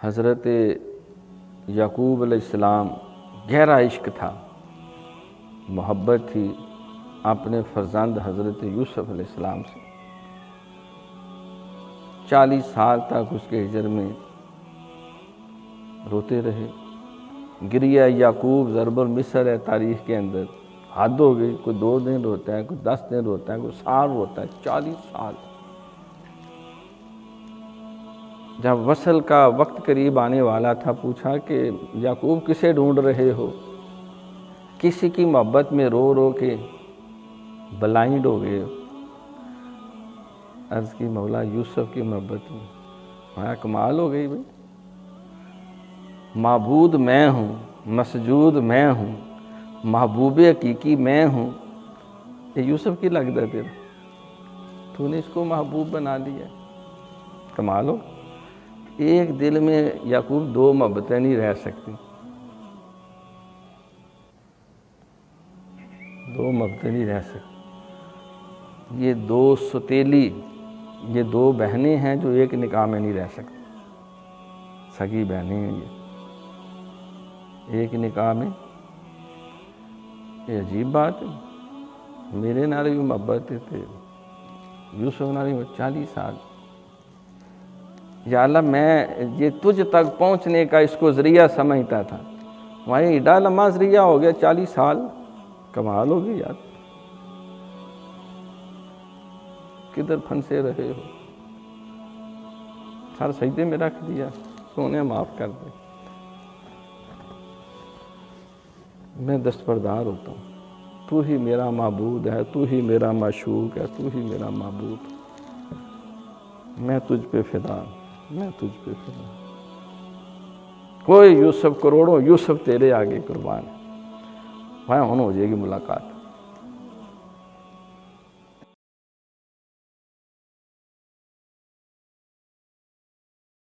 حضرت یعقوب علیہ السلام گہرا عشق تھا، محبت تھی اپنے فرزند حضرت یوسف علیہ السلام سے۔ 40 سال تک اس کے ہجر میں روتے رہے۔ گریہ یعقوب ضرب المثل ہے تاریخ کے اندر، حد ہو گئی، کوئی 2 دن روتا ہے، کوئی 10 دن روتا ہے، کوئی سال روتا ہے، 40 سال۔ جب وصل کا وقت قریب آنے والا تھا، پوچھا کہ یعقوب کسے ڈھونڈ رہے ہو؟ کسی کی محبت میں رو رو کے بلائنڈ ہو گئے ہو؟ عرض کی مولا یوسف کی محبت میں۔ ہاں کمال ہو گئی بھائی، معبود میں ہوں، مسجود میں ہوں، محبوب حقیقی میں ہوں، یہ یوسف کی لگتا ہے تیرا، تو نے اس کو محبوب بنا لیا، کمال ہو۔ ایک دل میں یعقوب 2 محبتیں نہیں رہ سکتی، 2 محبتیں نہیں رہ سکتی۔ یہ 2 ستیلی، یہ 2 بہنیں ہیں جو ایک نکاح میں نہیں رہ سکتی، سگی بہنیں ہیں یہ ایک نکاح میں۔ یہ عجیب بات ہے، میرے نال بھی محبت تھے، یوسف نال بھی 40 سال۔ یا اللہ میں یہ تجھ تک پہنچنے کا اس کو ذریعہ سمجھتا تھا، وہاں ایڈا لمحہ ذریعہ ہو گیا 40 سال، کمال ہو گئی یار، کدھر پھنسے رہے ہو؟ سر سجدے میں رکھ دیا، سونے معاف کر دے۔ میں دستبردار ہوتا ہوں، تو ہی میرا معبود ہے، تو ہی میرا معشوق ہے، تو ہی میرا معبود، میں تجھ پہ فدا، میں تجھ پہ فدا۔ کوئی یوسف کروڑوں یوسف تیرے آگے قربان ہے، وہاں ہو جائے گی ملاقات۔